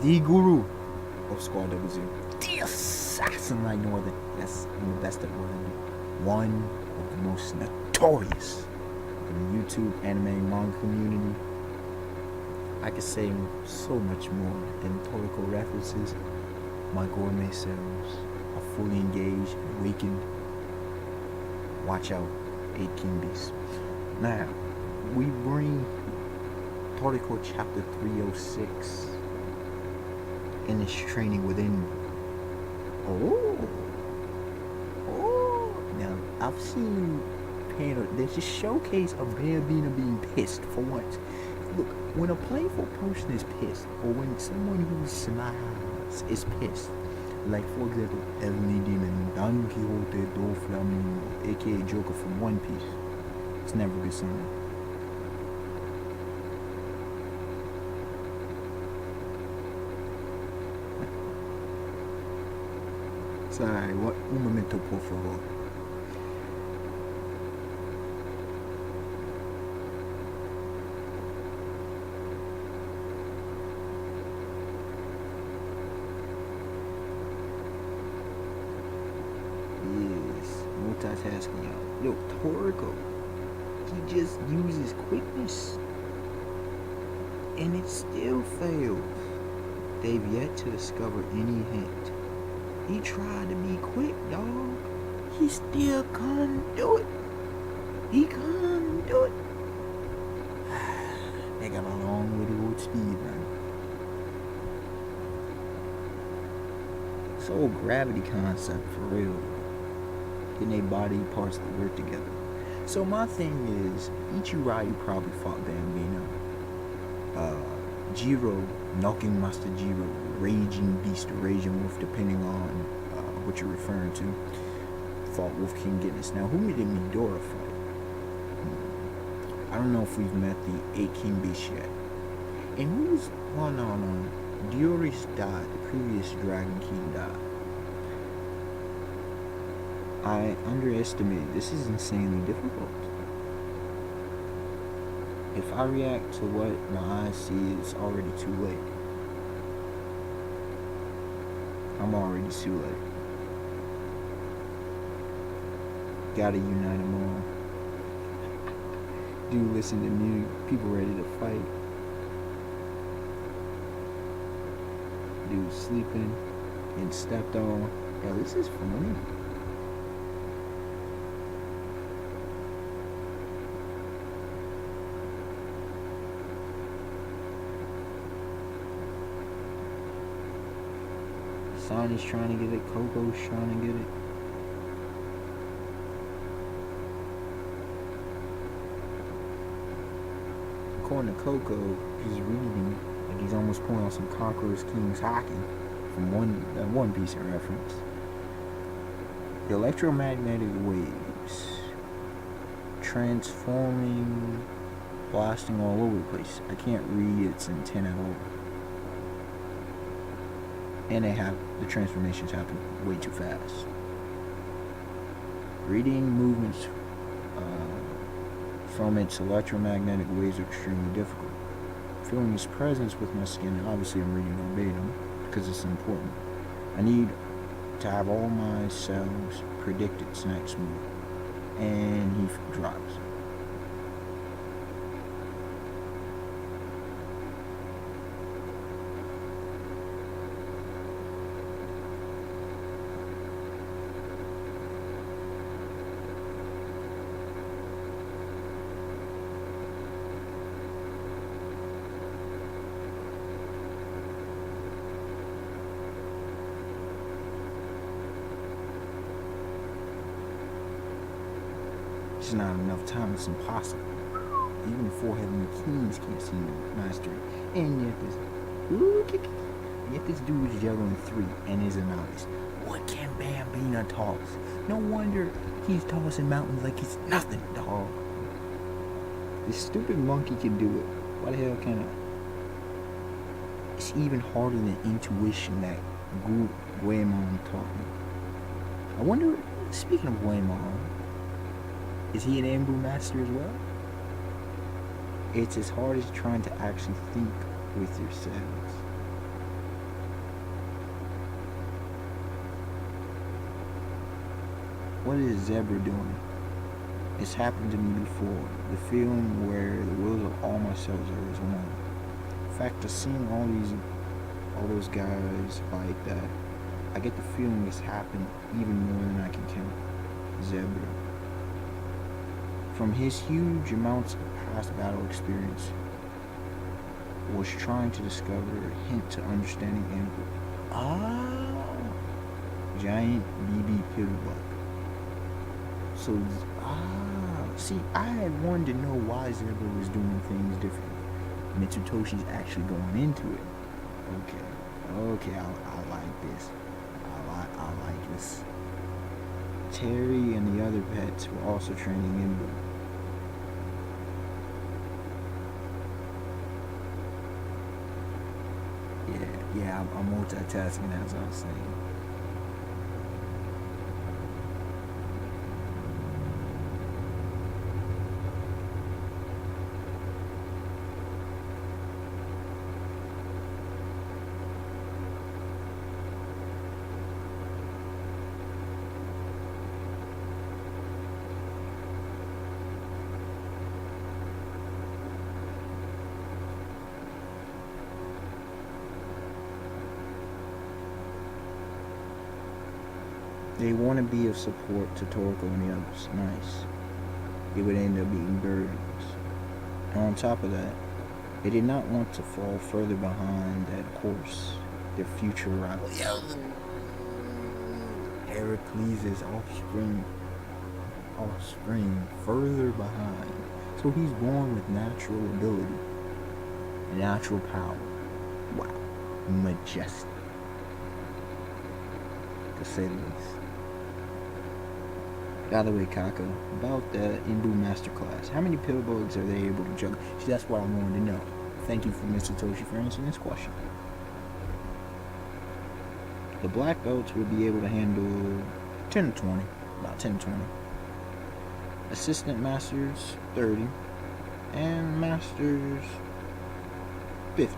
the guru of Squad Double Zero, the assassin like no other. That's the best of one of the most notorious in the YouTube anime manga community. I could say so much more than Toriko references. My gourmet selves are fully engaged, awakened. Watch out, 8 King Beasts. Now, we bring Toriko chapter 306 in this training within. Now, I've seen panel. There's a showcase of Bambina being pissed for once. Look, when a playful person is pissed, or when someone who smiles is pissed, like for example, Heavenly Demon, Don Quixote do Flamingo, aka Joker from One Piece, it's never a good sign. Sorry, un momento por favor. Multitasking out. Yo, Toriko, he just uses quickness and it still fails. They've yet to discover any hint. He tried to be quick, dog. He still couldn't do it. He couldn't do it. They got a long way to go with speed, man. This whole gravity concept for real. Getting their body parts to work together. So my thing is, Ichirayu probably fought Bambina. Jiro, knocking Master Jiro, Raging Beast or Raging Wolf, depending on what you're referring to, fought Wolf King Guinness. Now, who did Midora fight? I don't know if we've met the 8 King Beast yet. And who's... Oh, no. Dioris died. The previous Dragon King died. I underestimated. This is insanely difficult. If I react to what my eyes see, it's already too late. I'm already too late. Gotta unite them all. Dude, listen to music. People ready to fight. Dude sleeping and stepped on. Yeah, this is funny. Sonny's trying to get it. Coco's trying to get it. According to Coco, he's reading like he's almost pulling on some Conqueror's King's hockey from One Piece reference. The electromagnetic waves transforming, blasting all over the place. I can't read its intent at all. And the transformations happen way too fast. Reading movements from its electromagnetic waves are extremely difficult. Feeling its presence with my skin, obviously I'm reading verbatim because it's important. I need to have all my cells predict its next move. And he drops. There's not enough time, it's impossible. Even 4 Heavenly Kings can't see the master. And yet this dude is juggling 3 and is a novice. What can Bambina toss? No wonder he's tossing mountains like it's nothing, dog. This stupid monkey can do it. Why the hell can't I? It's even harder than intuition that Guemon taught me. I wonder, speaking of Guemon, is he an Ambu master as well? It's as hard as trying to actually think with yourselves. What is Zebra doing? It's happened to me before. The feeling where the wills of all my cells are as one. In fact, just seeing all those guys like that, I get the feeling it's happened even more than I can count. Zebra. From his huge amounts of past battle experience, was trying to discover a hint to understanding Amber. Giant BB Pillbug. So, see, I had wanted to know why Zebra was doing things differently. Mitsutoshi's actually going into it. Okay, I like this. I like this. Terry and the other pets were also training Ember. Yeah, I'm multitasking as I was saying. They want to be of support to Toriko and the others. Nice. It would end up being burdens. And on top of that, they did not want to fall further behind that course, their future rival. Heracles' offspring further behind. So he's born with natural ability, natural power. Wow. Majestic, to say the least. By the way, Kako, about the Imbu Masterclass, how many pillbugs are they able to juggle? See, that's what I wanted to know. Thank you for Mr. Toshi for answering this question. The black belts would be able to handle 10 to 20, about 10 to 20. Assistant masters, 30. And masters, 50.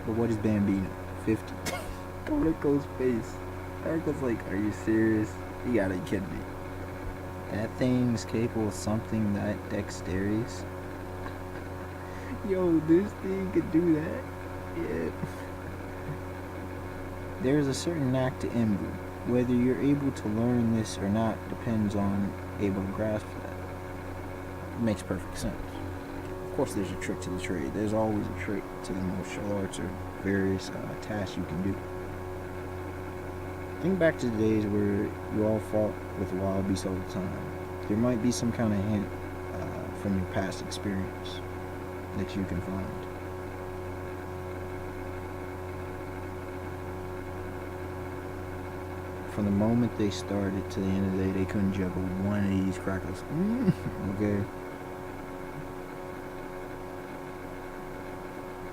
But what is Bambina? 50. Toriko's face. Toriko's like, are you serious? You gotta be kidding me. That thing is capable of something that dexterous. Yo, this thing could do that? Yeah. There is a certain knack to Imbu. Whether you're able to learn this or not depends on able to grasp that. It makes perfect sense. Of course, there's a trick to the trade. There's always a trick to the martial arts or various tasks you can do. Think back to the days where you all fought with wild beasts all the time. There might be some kind of hint from your past experience that you can find. From the moment they started to the end of the day, they couldn't juggle one of these crackers. Okay.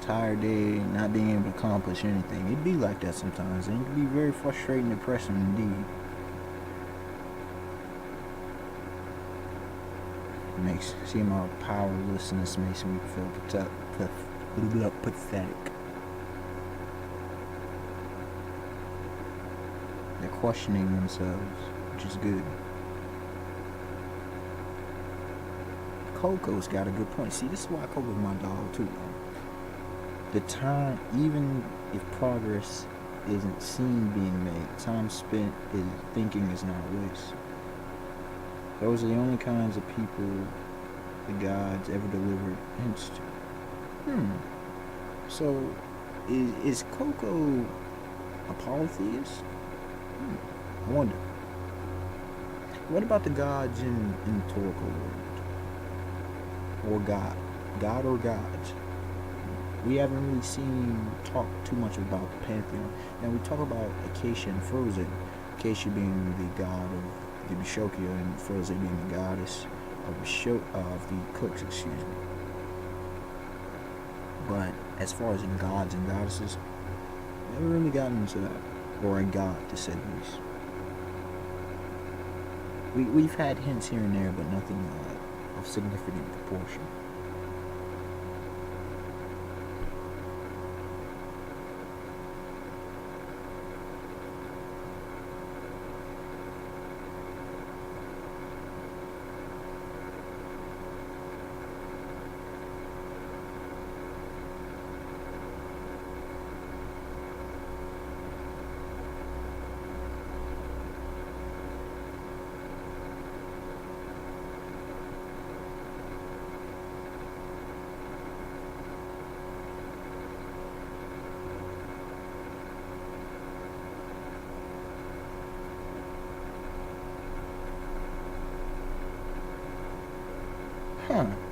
Tired day, not being able to accomplish anything. It'd be like that sometimes, and it can be very frustrating and depressing indeed. Seeing my powerlessness makes me feel pathetic. They're questioning themselves, which is good. Coco's got a good point. See, this is why Coco's my dog too, man. The time, even if progress isn't seen being made, time spent thinking is not a waste. Those are the only kinds of people the gods ever delivered hints to. So, is Coco a polytheist? I wonder. What about the gods in the Toriko world? Or God? God or gods? We haven't really talk too much about the pantheon. Now we talk about Acacia and Frozen. Acacia being the god of the Bishokia and Frozen being the goddess of the cooks, excuse me. But as far as in gods and goddesses, we never really gotten into that. Or a god, to say the least. We've had hints here and there, but nothing of significant proportion.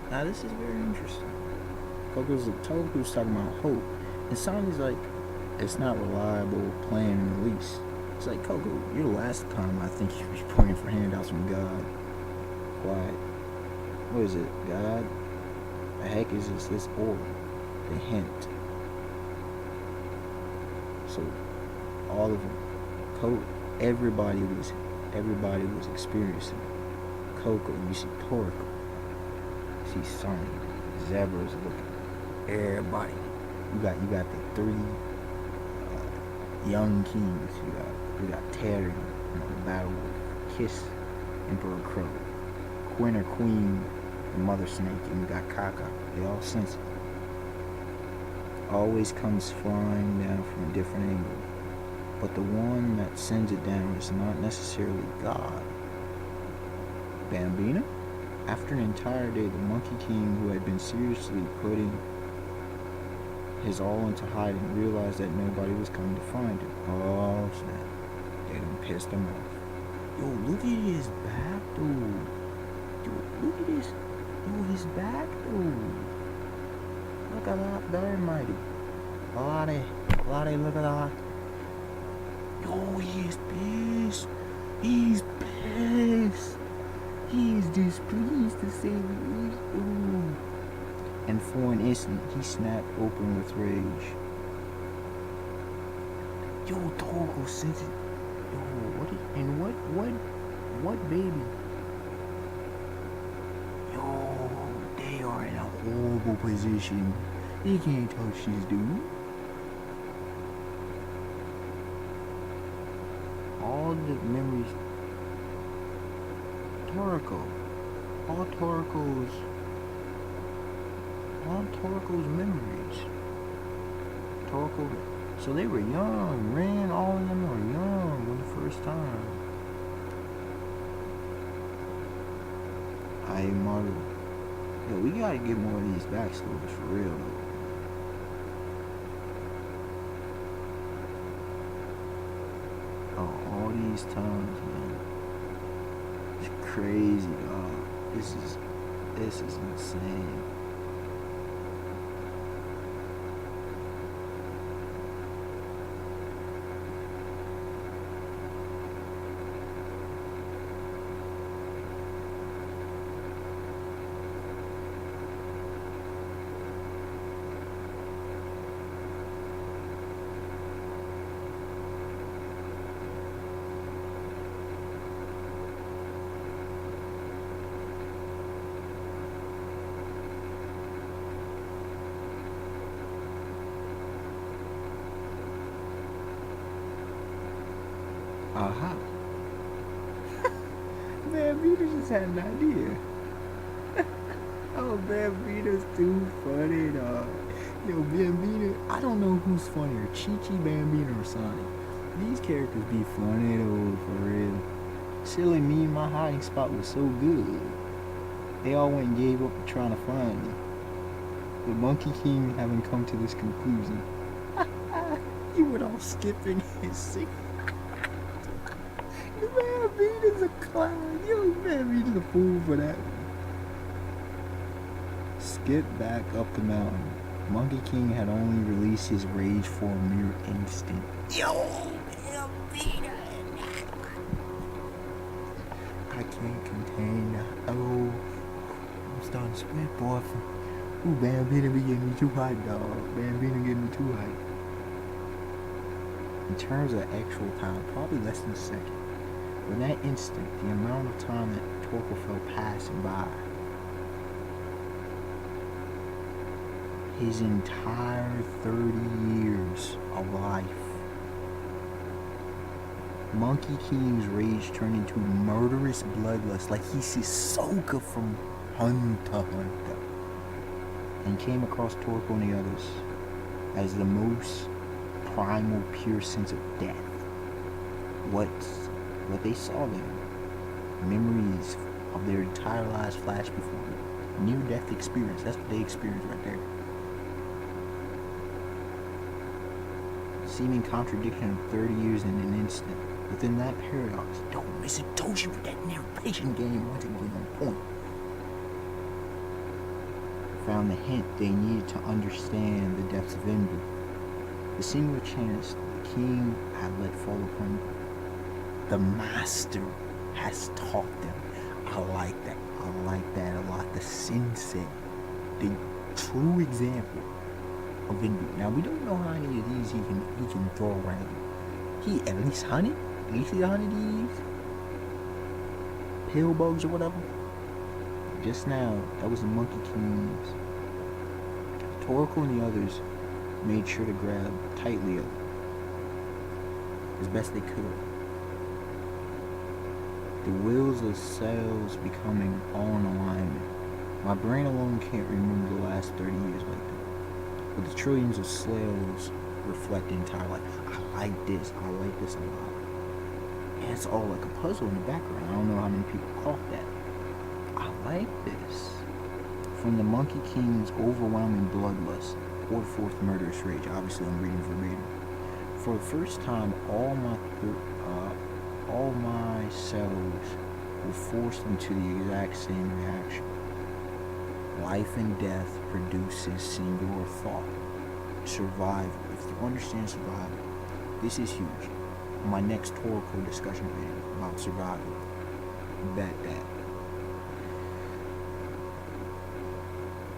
Now this is very interesting. Toriko's talking about hope. And Sonny's like, it's not reliable plan and release. It's like, Coco, you're the last time I think you should be praying for handouts from God. Quiet. What is it? God? The heck is this order? The hint. So all of them, everybody was experiencing it. Coco, you see Toriko, you see Sonny, Zebra's looking. Everybody. You got the three young kings. You got Terry, the battle with Kiss, Emperor Crow, Queen or Queen, the Mother Snake, and you got Kaka. They all sense it. Always comes flying down from a different angle. But the one that sends it down is not necessarily God. Bambina? After an entire day, the Monkey King, who had been seriously putting his all into hiding, realized that nobody was coming to find him. Oh snap. They done pissed him off. Yo, look at his back, dude. Yo, look at this. Yo, his back, dude. Look at that, very mighty. Lottie, look at that. Yo, he's pissed. He's pissed. He's displeased to say the least. Ooh. And for an instant, he snapped open with rage. Yo, Toriko sent it. Yo, what baby? Yo, they are in a horrible position. They can't touch this dude. All the memories. Toriko. All Toriko's memories. Toriko. So they were young. Ren, all of them were young when the first time. I model. Yo, we gotta get more of these backstories for real though. Oh, all these times, man. It's crazy, dog. This is insane. Aha. Bambina just had an idea. Oh, Bambina's too funny, dog. Yo, Bambina, I don't know who's funnier, Chi-Chi, Bambina, or Sonic. These characters be funny though, for real. Silly me, my hiding spot was so good. They all went and gave up trying to find me. The Monkey King having come to this conclusion. You went all skipping his secret. Bambina's a clown. Yo, Bambina's a fool for that. Skip back up the mountain. Monkey King had only released his rage for a mere instant. Yo, Bambina. I can't contain that. Oh, I'm starting to sweat, boy. Ooh, Bambina be getting me too hot, dog. Bambina getting me too hot. In terms of actual time, probably less than a second. In that instant, the amount of time that Toriko felt passing by, his entire 30 years of life. Monkey King's rage turned into murderous bloodlust, like he's Hisoka from Hunter x Hunter, and came across Toriko and the others as the most primal, pure sense of death. What they saw there, memories of their entire lives flash before them. Near-death experience, that's what they experienced right there. Seeming contradiction of 30 years in an instant. Within that paradox, don't miss it, told you with that narration game once again on point. found the hint they needed to understand the depths of envy. The singular chance the king had let fall upon the master has taught them. I like that. I like that a lot. The sensei, the true example of envy. Now we don't know how many of these he can throw around. He at least 100. At least 100 of these pill bugs or whatever. Just now, that was the Monkey Kings. Toriko and the others made sure to grab tightly as best they could. The wheels of cells becoming all in alignment. My brain alone can't remember the last 30 years like that. But the trillions of cells reflect the entire life. I like this a lot. And it's all like a puzzle in the background. I don't know how many people caught that. I like this. From the Monkey King's overwhelming bloodlust poured forth murderous rage. Obviously, I'm reading verbatim. For the first time, all my cells were forced into the exact same reaction. Life and death produces singular thought. Survival. If you understand survival, this is huge. My next Toriko discussion video about survival. Bet that.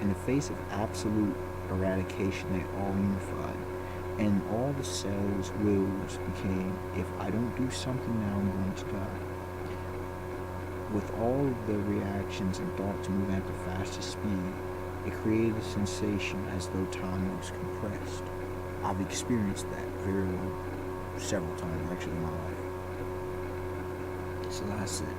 In the face of absolute eradication, they all unified. And all the cells' wills became, if I don't do something now, I'm going to die. With all of the reactions and thoughts moving at the fastest speed, it created a sensation as though time was compressed. I've experienced that several times actually in my life. So that's it.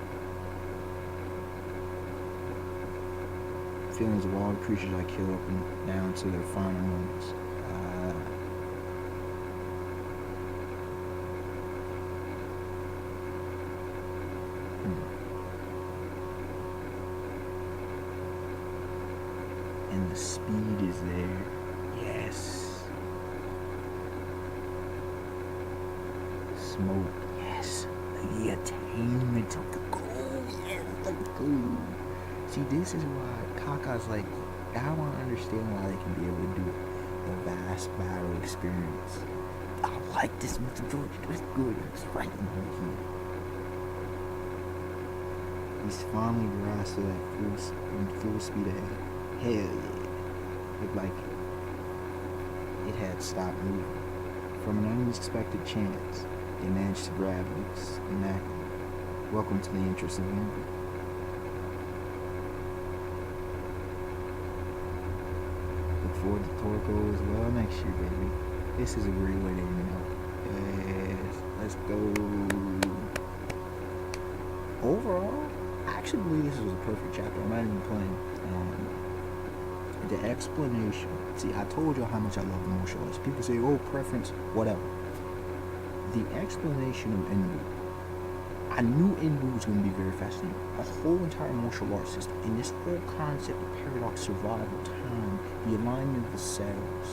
Feelings of all the creatures I kill up and down to their final moments. And the speed is there. Yes. Smoke. Yes. The attainment of the goal. Yes, the goal. See, this is why Kaka's like, I want to understand why they can be able to do the vast battle experience. I like this methodology. It's good. It's right in here. He's finally grasped that full speed ahead. Hell yeah. Looked like it had stopped moving. From an unexpected chance, they managed to grab Luke's neck. Welcome to the interest of envy. Look forward to Toriko as well next year, baby. This is a great way to end it. Yes, let's go. Overall, I actually believe this was a perfect chapter. I'm not even playing. The explanation. See, I told you how much I love the martial arts. People say, oh, preference, whatever. The explanation of Enbu. I knew Enbu was going to be very fascinating. A whole entire martial arts system. And this whole concept of paradox, survival, time, the alignment of the cells,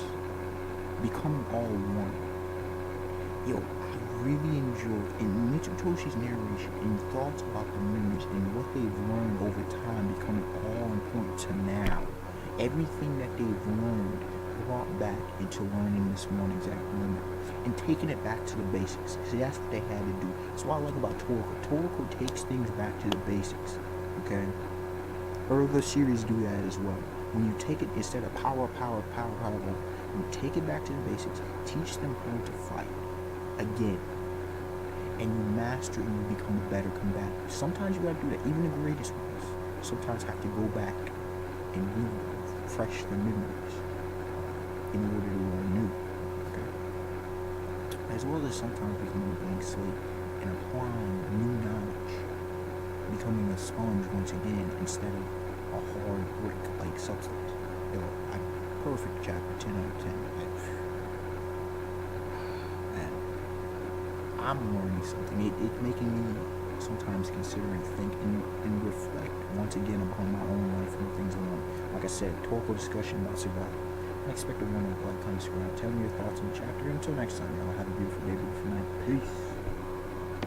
becoming all one. Yo, I really enjoyed in Mitsutoshi's narration and thoughts about the memories and what they've learned over time becoming all important to now. Everything that they've learned brought back into learning this one exact moment and taking it back to the basics. See, that's what they had to do. That's what I like about Toriko. Toriko takes things back to the basics. Okay? Other series do that as well. When you take it, instead of power, you take it back to the basics, teach them how to fight again, and you master and you become a better combatant. Sometimes you gotta do that. Even the greatest ones sometimes have to go back and refresh their memories in order to learn new. Okay? As well as sometimes becoming a blank slate and applying new knowledge, becoming a sponge once again instead of a hard brick-like substance. Perfect chapter, 10 out of 10. Man, I'm learning something. It's making me sometimes consider and think and reflect once again upon my own life and the things I want. Like I said, Toriko discussion about survival. Unexpected one, like, comment, subscribe. Tell me your thoughts on the chapter. Until next time, y'all have a beautiful day, beautiful night. Peace.